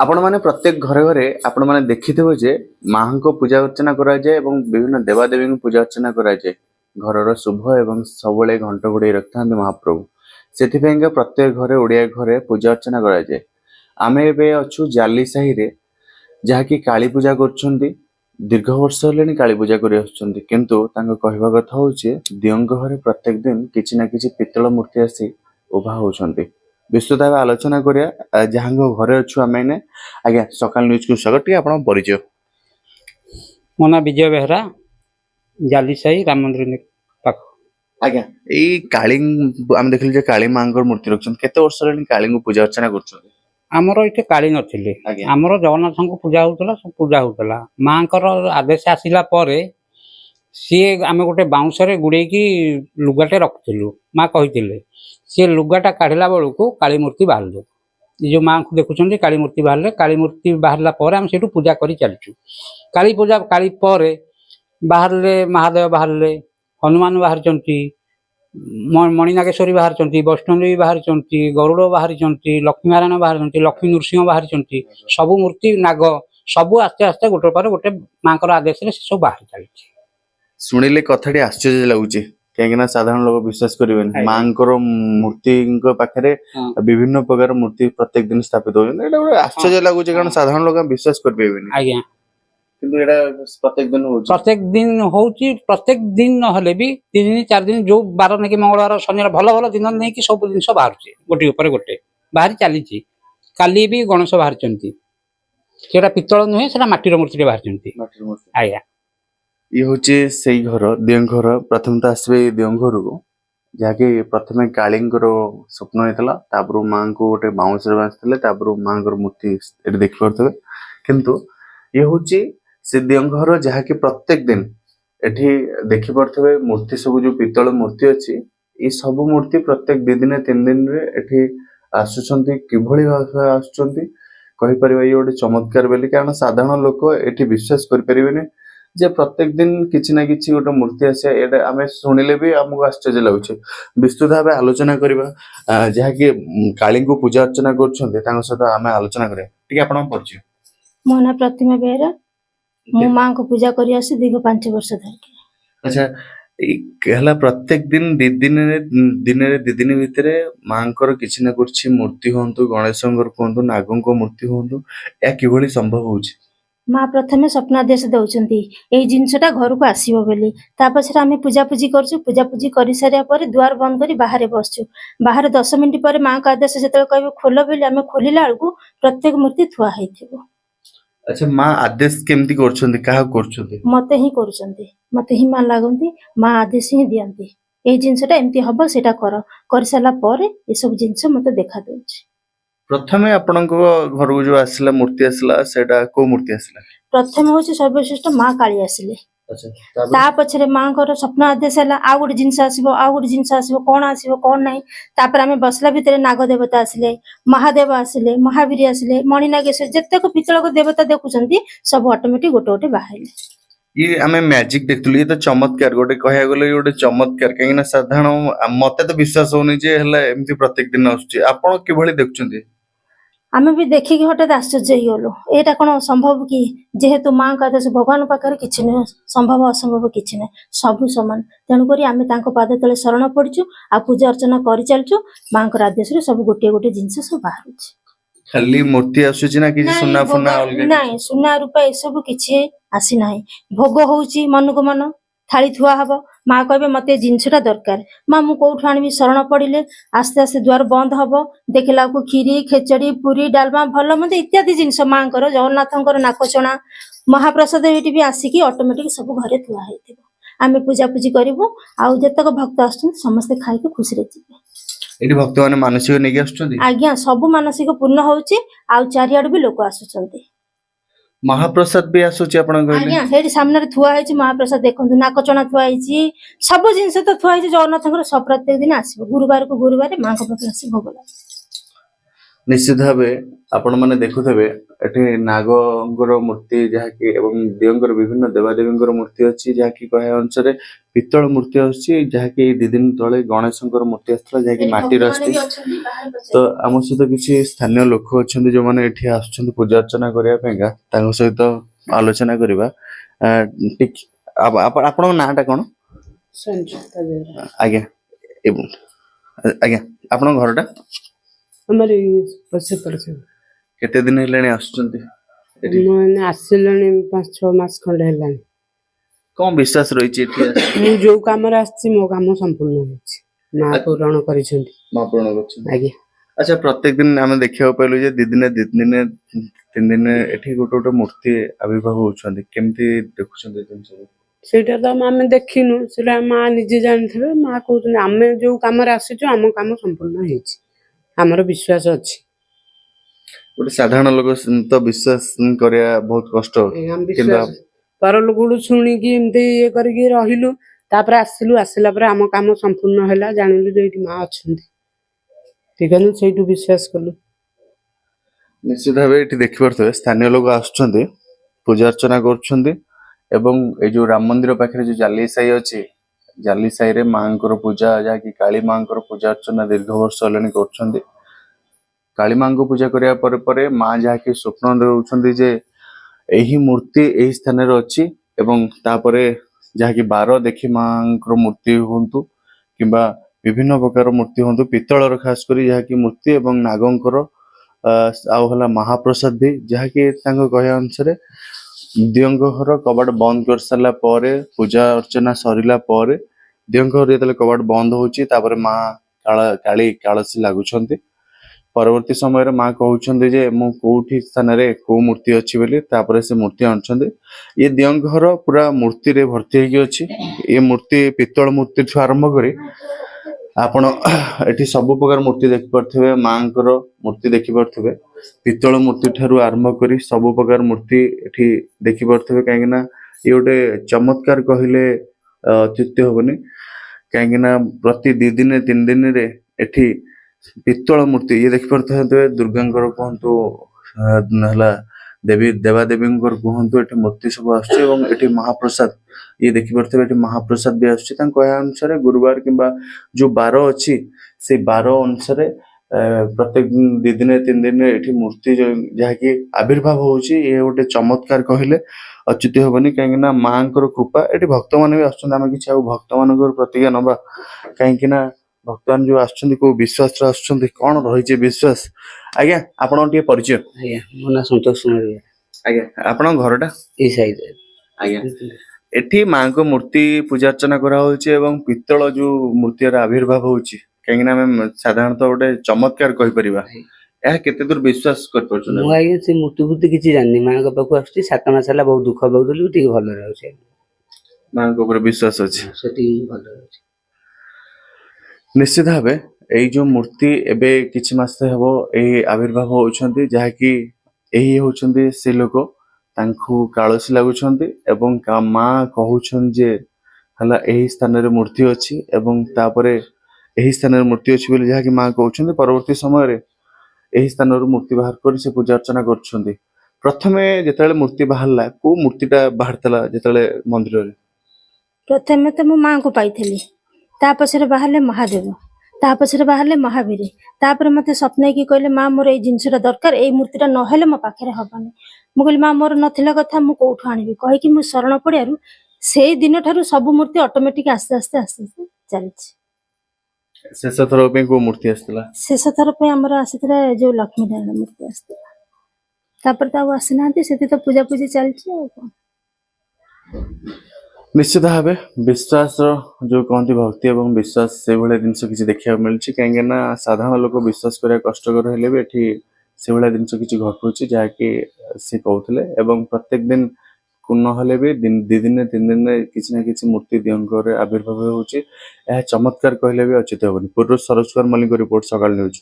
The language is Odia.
आपण माने प्रत्येक घरे घरे आपण माने देखिथिबे जे मां पूजा अर्चना करा जाए एवं विभिन्न देवादेवी पूजा अर्चना करा जाए घर शुभ एवं सबले घंट घोड़े रखता महाप्रभु से प्रत्येक घरे ओडिया घरे पूजा अर्चना करा जाए। आमे एबे अछु जाली साही रे जहाँकि काली पूजा कर दीर्घ वर्ष हेले काली पूजा कर किंतु तांको कहवा कथा होचे दियंग घरे प्रत्येक दिन किछि ना किछि पितल मूर्ति आसी उभा होउछन्ती। विस्तृत भाव आलोचना करिया जहाँ घरे अच्छु आम आज्ञा सकाल न्यूज को स्वागत टी आपन परिचय। मो ना विजय बेहरा जाली साही राम मंदिर पाख। आज्ञा एई काली आम देखिल जे काली मांगर मूर्ति रखछन केते वर्ष हेले काली को पूजा अर्चना करछन। आमर इथे काली नथिले आमर जगन्नाथ को पूजा होतला सब पूजा होतला मांकर आदेश आसिला परे सी आम गोटे बाउंसरे गुड़े की लुगाटे रखिलु माँ कही सी लुगाटा काढ़ला बेलू काली मूर्ति बाहर जो माँ को देखुं काली मूर्ति बाहर काली मूर्ति बाहरला आम से पूजा कर चलचु काली पूजा काली पर बाहर महादेव बाहर हनुमान बाहर मणिनागेश्वरी बाहर वैष्णोदेवी बाहर गरुड़ बाहर लक्ष्मी नारायण बाहर लक्ष्मी नृसिंह बाहर सबू मूर्ति नाग सबू आस्ते आस्ते गोटे पर गोटे माँ आदेश सब बाहर चलती। शुणिले कथाटी आश्चर्य लगुचे कहीं साधारण लोग विश्वास करेंगे माँ मूर्ति पाखे विभिन्न प्रकार मूर्ति प्रत्येक दिन स्थापित हो आश्चर्य लगुचे कारण साधारण लोग विश्वास करेंगे प्रत्येक दिन होची प्रत्येक दिन नहले भी 3 दिन 4 दिन जो बार नहीं मंगलवार शनिवार भल भल दिन नहीं कि सब जिन बाहर गोटे ऊपर गोटे बाहरी चली काली भी गणेश बाहर से पितल नुहे से माटीर मूर्ति बाहर आज्ञा ये हूँ से घर दियं घर प्रथम तो आसवे दियं घर को जहाँकि प्रथम काली स्वप्न होता माँ को गोटे बाउंस आसते माँ मूर्ति देख पारे किंतु ये हूँ से दियं घर जहाँकि प्रत्येक दिन एठी देखी पारे मूर्ति सब जो पितल मूर्ति अच्छी ये सब मूर्ति प्रत्येक 2 दिन 3 दिन एठी आसुचंती किभली भाव आसुचंती कहि परिबा ये गोटे चमत्कार बोली कारण साधारण लोक एठी विश्वास करि परिबेनी जे प्रत्येक दिन किसी ना किसी गोटे मूर्ति आसे आम शुणिले भी आमको आश्चर्य लगुच। विस्तृत भाव आलोचना करवा जहाँकि काली को पूजा अर्चना कर सहित आम आलोचना करा। मो ना प्रतिमा बेहरा मो माँ को पूजा करी आसी दीर्घ 5 वर्ष धरिक। अच्छा कहला प्रत्येक दिन 2 दिन भितर माँ किसी ना कुछ मूर्ति हूँ गणेश कहतु नागों मूर्ति हूँ या कि संभव हो माँ प्रथमे स्वप्नादेश दौरान यही जिनसटा घर को आसो बोली पछे आम पूजापूजी कर पूजापूजी कर सारे दुआर बंद कर बाहर बसचु बाहर 10 मिनिट पर माँ का आदेश जो कह खोल बोली आम खोलिला बेलू प्रत्येक मूर्ति थुआ होइथिबो। अच्छा माँ आदेश केमती मते ही मते ही माँ लगती माँ आदेश ही दियंती यही जिनसटा एमती हम से कर सारा पर ये सब जिनस मते देखा दउछि। प्रथमे आपण घर को जो आसला मूर्ति आसला सेटा को मूर्ति आसला प्रथम हूँ सर्वश्रेष्ठ माँ काली आसिले पछरे माँ को स्वप्न आदेश है आ गोटे जिनस आसो आ गोटे जिनस आसो कौन आसो कौन ना तापर आम बसला भितर नाग देवता आसिले महादेव आसिले महावीर आसिले मणिनागेश्वर जितेक पितल को देवता देखुं सब ऑटोमेटिक गोटे गोटे बाहर ये आमे मैजिक देखथुल ये तो चमत्कार गोटे कहया गले गोटे चमत्कार कहीं साधारण मते तो विश्वास होनी जे हला एमती प्रत्येक दिन आसुची आपण किभली देखुचंदी आम भी देखिकी हठात आश्चर्य होगलु एटा कौन संभव कि जेहेतु माँ का आदेश भगवान पाखे किसी नुह संभव असंभव किसी ना सबू सामान तेणुक आम पाद तले शरण पड़चु आ पूजा अर्चना कर चलचु माँ का आदेश सब गोटे गोटे जिनस सब बाहर खाली मूर्ति आसुची ना कि सुना फुना नहीं सुना रूपा ये सब किसी आसी ना भोग होउची मन को मन थाली थुआ हम माँ कहे मत जिनसटा दरकार माँ मु कौटू आनी शरण पड़े आस्ते आस्ते द्वार बंद हम देखला को खीरी खेचड़ी पूरी डालमा भल मत इत्यादि जिनस माँ जगन्नाथ नाकचना महाप्रसाद ये भी आसिकी ऑटोमेटिक सब घरे थुआ आम पूजापूजी करूँ आउ जतक भक्त आस समस्ते खाई खुशी जी भक्त मैंने मानसिक नहीं आज्ञा सब मानसिक पूर्ण होउची आउ चारिआडू भी लोक आसुचंती महाप्रसाद भी आसुची आपण कहले आज्ञा हेडी सामने थुआ है महाप्रसाद देखंतु नाकचना थुआ है सब जिनस तो थुआ है जगन्नाथ सब प्रत्येक दिन आसो गुरुवार को गुरुवार माँ को पाखे आसी भोग ନିଶ୍ଚିତ ଭାବେ ଆପଣ ମାନେ ଦେଖୁଥିବେ ଏଠି ନାଗଙ୍କର ମୂର୍ତ୍ତି ଯାହାକି ଏବଂ ଦିଅଙ୍କର ବିଭିନ୍ନ ଦେବାଦେବୀଙ୍କର ମୂର୍ତ୍ତି ଅଛି, ଯାହାକି କହିବା ଅନୁସାରେ ପିତ୍ତଳ ମୂର୍ତ୍ତି ଆସୁଛି, ଯାହାକି 2 ଦିନ ତଳେ ଗଣେଶଙ୍କର ମୂର୍ତ୍ତି ଆସିଥିଲା, ଯାହାକି ମାଟିର ଆସିଛି। ତ ଆମ ସହିତ କିଛି ସ୍ଥାନୀୟ ଲୋକ ଅଛନ୍ତି ଯୋଉମାନେ ଏଠି ଆସୁଛନ୍ତି ପୂଜା ଅର୍ଚ୍ଚନା କରିବା ପାଇଁକା, ତାଙ୍କ ସହିତ ଆଲୋଚନା କରିବା। ଆପଣଙ୍କ ନାଁଟା କଣ? ଆଜ୍ଞା ଆଜ୍ଞା ଆପଣଙ୍କ ଘରଟା? ଆମର ପଛେ ପଡିଛି। କେତେ ଦିନ ହେଲାଣି ଆସୁଛନ୍ତି? ମୁଁ ଆସିଲାଣି 5-6 ମାସ ଖଣ୍ଡେ ହେଲାଣି। କଣ ବିଶ୍ୱାସ ରହିଛି ଏଠି? ମୁଁ ଯୋଉ କାମରେ ଆସିଛି ମୋ କାମ ସମ୍ପୂର୍ଣ୍ଣ ହେଇଛି, ମା ପୂରଣ କରିଛନ୍ତି। ମା ପୂରଣ କରୁଛନ୍ତି। ଆଜ୍ଞା। ଆଚ୍ଛା, ପ୍ରତ୍ୟେକ ଦିନ ଆମେ ଦେଖିବାକୁ ପାଇଲୁ ଯେ 2 ଦିନେ 3 ଦିନେ ଏଠି ଗୋଟେ ମୂର୍ତ୍ତି ଆବିର୍ଭାବ ହଉଛନ୍ତି, କେମିତି ଦେଖୁଛନ୍ତି ଜିନିଷକୁ? ସେଇଟା ତ ଆମେ ଦେଖିନୁ, ସେଟା ମା ନିଜେ ଜାଣିଥିବେ। ମା କହୁଛନ୍ତି ଆମେ ଯୋଉ କାମରେ ଆସିଛୁ ଆମ କାମ ସମ୍ପୂର୍ଣ୍ଣ ହେଇଛି, ଆମର ବିଶ୍ୱାସ ଅଛି। ଗୋଟେ ସାଧାରଣ ଲୋକ ତ ବିଶ୍ୱାସ କରିବା ବହୁତ କଷ୍ଟ, କିନ୍ତୁ ପର ଲୋକଠୁ ଶୁଣିକି ଏମିତି ଇଏ କରିକି ରହିଲୁ, ତାପରେ ଆସିଲା ପରେ ଆମ କାମ ସମ୍ପୂର୍ଣ୍ଣ ହେଲା, ଜାଣିଲୁ ଯେ ଏଇଠି ମା ଅଛନ୍ତି, ଠିକ ଅଛି, ସେଇଠୁ ବିଶ୍ୱାସ କଲୁ। ନିଶ୍ଚିତ ଭାବେ ଏଠି ଦେଖିପାରୁଥିବେ ସ୍ଥାନୀୟ ଲୋକ ଆସୁଛନ୍ତି, ପୂଜା ଅର୍ଚ୍ଚନା କରୁଛନ୍ତି, ଏବଂ ଏଇ ଯୋଉ ରାମ ମନ୍ଦିର ପାଖରେ ଯୋଉ ଜାଲି ସାହି ଅଛି, ଜାଲି ସାହିରେ ମାଙ୍କର ପୂଜା, ଯାହାକି କାଳୀ ମାଙ୍କର ପୂଜା ଅର୍ଚ୍ଚନା ଦୀର୍ଘ ବର୍ଷ ହେଲାଣି କରୁଛନ୍ତି। କାଳୀ ମାଙ୍କୁ ପୂଜା କରିବା ପରେ ପରେ ମା ଯାହାକି ସ୍ୱପ୍ନ ଦେଉଛନ୍ତି ଯେ ଏହି ମୂର୍ତ୍ତି ଏହି ସ୍ଥାନରେ ଅଛି, ଏବଂ ତାପରେ ଯାହାକି ବାର ଦେଖି ମାଙ୍କର ମୂର୍ତ୍ତି ହୁଅନ୍ତୁ କିମ୍ବା ବିଭିନ୍ନ ପ୍ରକାର ମୂର୍ତ୍ତି ହୁଅନ୍ତୁ, ପିତ୍ତଳର ଖାସ କରି ଯାହାକି ମୂର୍ତ୍ତି, ଏବଂ ନାଗଙ୍କର ଆଉ ହେଲା ମହାପ୍ରସାଦ ବି, ଯାହାକି ତାଙ୍କ କହିବା ଅନୁସାରେ ଦିଅଙ୍କ ଘର କବାଟ ବନ୍ଦ କରିସାରିଲା ପରେ, ପୂଜା ଅର୍ଚ୍ଚନା ସରିଲା ପରେ ଦିଅଙ୍କ ଘର ଯେତେବେଳେ କବାଟ ବନ୍ଦ ହଉଛି, ତାପରେ ମା କାଳୀ କାଳସୀ ଲାଗୁଛନ୍ତି। ପରବର୍ତ୍ତୀ ସମୟରେ ମା କହୁଛନ୍ତି ଯେ ମୁଁ କୋଉଠି ସ୍ଥାନରେ କୋଉ ମୂର୍ତ୍ତି ଅଛି ବୋଲି, ତାପରେ ସେ ମୂର୍ତ୍ତି ଆଣୁଛନ୍ତି। ଇଏ ଦିଅଙ୍କ ଘର ପୁରା ମୂର୍ତ୍ତିରେ ଭର୍ତ୍ତି ହେଇକି ଅଛି। ଏ ମୂର୍ତ୍ତି ପିତ୍ତଳ ମୂର୍ତ୍ତିଠୁ ଆରମ୍ଭ କରି ଆପଣ ଏଠି ସବୁ ପ୍ରକାର ମୂର୍ତ୍ତି ଦେଖିପାରୁଥିବେ, ମାଙ୍କର ମୂର୍ତ୍ତି ଦେଖିପାରୁଥିବେ, ପିତ୍ତଳ ମୂର୍ତ୍ତି ଠାରୁ ଆରମ୍ଭ କରି ସବୁ ପ୍ରକାର ମୂର୍ତ୍ତି ଏଠି ଦେଖିପାରୁଥିବେ। କାହିଁକି ନା ଇଏ ଗୋଟେ ଚମତ୍କାର କହିଲେ ଅତ୍ୟୁକ୍ତି ହବନି, କାହିଁକି ନା ପ୍ରତି 2 ଦିନ 3 ଦିନରେ ଏଠି ପିତ୍ତଳ ମୂର୍ତ୍ତି ଇଏ ଦେଖିପାରୁଥିବେ, ଦୁର୍ଗାଙ୍କର କୁହନ୍ତୁ ହେଲା ଦେବାଦେବୀଙ୍କର କୁହନ୍ତୁ, ଏଠି ମୂର୍ତ୍ତି ସବୁ ଆସୁଛି, ଏବଂ ଏଠି ମହାପ୍ରସାଦ ଇଏ ଦେଖିପାରୁଥିବେ, ଏଠି ମହାପ୍ରସାଦ ବି ଆସୁଛି। ତାଙ୍କ କହିବା ଅନୁସାରେ ଗୁରୁବାର କିମ୍ବା ଯୋଉ ବାର ଅଛି, ସେଇ ବାର ଅନୁସାରେ ପ୍ରତ୍ୟେକ 2 ଦିନ 3 ଦିନରେ ଏଠି ମୂର୍ତ୍ତି ଯାହାକି ଆବିର୍ଭାବ ହଉଛି, ଇଏ ଗୋଟେ ଚମତ୍କାର କହିଲେ ଅଚ୍ୟୁତି ହବନି। କାହିଁକି ନା ମାଙ୍କର କୃପା, ଏଠି ଭକ୍ତମାନେ ବି ଆସୁଛନ୍ତି। ଆମେ କିଛି ଆଉ ଭକ୍ତମାନଙ୍କର ପ୍ରତିକ୍ରିୟା ନବା, କାହିଁକି ନା ଭକ୍ତମାନେ ଯୋଉ ଆସୁଛନ୍ତି କୋଉ ବିଶ୍ୱାସରେ ଆସୁଛନ୍ତି, କଣ ରହିଛି ବିଶ୍ୱାସ? ଆଜ୍ଞା ଆପଣଙ୍କ ଟିକେ ପରିଚୟ? ଆଜ୍ଞା, ମୋ ନାଁ ସନ୍ତୋଷ କୁମାର। ଆଜ୍ଞା ଆପଣଙ୍କ ଘରଟା? ଏଇ ସାଇଡ୍। ଆଜ୍ଞା, ଏଠି ମାଙ୍କ ମୂର୍ତ୍ତି ପୂଜା ଅର୍ଚ୍ଚନା କରାହଉଛି, ଏବଂ ପିତ୍ତଳ ଯୋଉ ମୂର୍ତ୍ତିର ଆବିର୍ଭାବ ହଉଛି, କାହିଁକି ନା ଆମେ ସାଧାରଣତଃ ଗୋଟେ ଚମତ୍କାର କହିପାରିବା, ଏହା କେତେ ଦୂର ବିଶ୍ୱାସ କରିପାରୁଛନ୍ତି? ମୁଁ ଆଜ୍ଞା ସେ ମୂର୍ତ୍ତି ଫୂର୍ତ୍ତି କିଛି ଜାଣିନି, ମାଙ୍କ ପାଖକୁ ଆସୁଛି, 7 ମାସ ହେଲା ବହୁତ ଦୁଃଖ ପାଉଥିଲି, ଟିକେ ଭଲରେ ଅଛି, ମାଙ୍କ ଉପରେ ବିଶ୍ୱାସ ଅଛି, ସେଠି ଭଲରେ ଅଛି। ନିଶ୍ଚିତ ଭାବେ ଏଇ ଯୋଉ ମୂର୍ତ୍ତି ଏବେ କିଛି ମାସ ହେବ ଏହି ଆବିର୍ଭାବ ହଉଛନ୍ତି, ଯାହାକି ଏହି ହଉଛନ୍ତି ସେ ଲୋକ, ତାଙ୍କୁ କାଳସୀ ଲାଗୁଛନ୍ତି, ଏବଂ ମା କହୁଛନ୍ତି ଯେ ହେଲା ଏହି ସ୍ଥାନରେ ମୂର୍ତ୍ତି ଅଛି, ଏବଂ ତାପରେ ଏହି ସ୍ଥାନରେ ମୂର୍ତ୍ତି ଅଛି ବୋଲି ଯାହାକି ମା କହୁଛନ୍ତି। ପରବର୍ତ୍ତୀ ସମୟରେ ଏହି ସ୍ଥାନରୁ ମୂର୍ତ୍ତି ବାହାର କରି ସେ ପୂଜା ଅର୍ଚ୍ଚନା କରୁଛନ୍ତି। ପ୍ରଥମେ ଯେତେବେଳେ ମୂର୍ତ୍ତି ବାହାରିଲା, କୋଉ ମୂର୍ତ୍ତିଟା ବାହାରିଥିଲା ଯେତେବେଳେ ମନ୍ଦିରରେ? ପ୍ରଥମେ ତ ମୁଁ ମାଙ୍କୁ ପାଇଥିଲି, ତା ପଛରେ ବାହାରିଲେ ମହାଦେବ, ତା ପଛରେ ବାହାରିଲେ ମହାବୀର, ତାପରେ ମତେ ସ୍ୱପ୍ନେଇକି କହିଲେ ମା ମୋର ଏଇ ଜିନିଷଟା ଦରକାର, ଏଇ ମୂର୍ତ୍ତିଟା ନହେଲେ ମୋ ପାଖରେ ହବନି। ମୁଁ କହିଲି ମା ମୋର ନଥିଲା କଥା, ମୁଁ କୋଉଠୁ ଆଣିବି କହିକି ମୁଁ ଶରଣ ପଡ଼ିବାରୁ ସେଇ ଦିନ ଠାରୁ ସବୁ ମୂର୍ତ୍ତି ଅଟୋମେଟିକ ଆସ୍ତେ ଆସ୍ତେ ଚାଲିଛି। ଶେଷ ଥର ପାଇଁ କୋଉ ମୂର୍ତ୍ତି ଆସିଥିଲା? ଶେଷ ଥର ପାଇଁ ଆମର ଆସିଥିଲା ଯୋଉ ଲକ୍ଷ୍ମୀ ନାରାୟଣ ମୂର୍ତ୍ତି ଆସିଥିଲା, ତାପରେ ତ ଆଉ ଆସିନାହାନ୍ତି, ସେଠି ତ ପୂଜାପୂଜି ଚାଲିଛି ଆଉ କଣ। ନିଶ୍ଚିତ ଭାବେ ବିଶ୍ୱାସର ଯୋଉ କହନ୍ତି ଭକ୍ତି ଏବଂ ବିଶ୍ୱାସ, ସେଇଭଳିଆ ଜିନିଷ କିଛି ଦେଖିବାକୁ ମିଳୁଛି। କାହିଁକି ନା ସାଧାରଣ ଲୋକ ବିଶ୍ୱାସ କରିବା କଷ୍ଟକର ହେଲେ ବି ଏଠି ସେଇଭଳିଆ ଜିନିଷ କିଛି ଘଟୁଛି, ଯାହାକି ସେ କହୁଥିଲେ। ଏବଂ ପ୍ରତ୍ୟେକ ଦିନ ନହେଲେ ବି 2 ଦିନ 3 ଦିନରେ କିଛି ନା କିଛି ମୂର୍ତ୍ତି ଦିଅଙ୍କରେ ଆବିର୍ଭାବ ହେଉଛି। ଏହା ଚମତ୍କାର କହିଲେ ବି ଅଚ୍ୟୁତ ହେବନି। ପୂର୍ବରୁ ସରୋଜ କୁମାର ମଲ୍ଲିକଙ୍କ ରିପୋର୍ଟ, ସକାଳ ନ୍ୟୁଜ୍।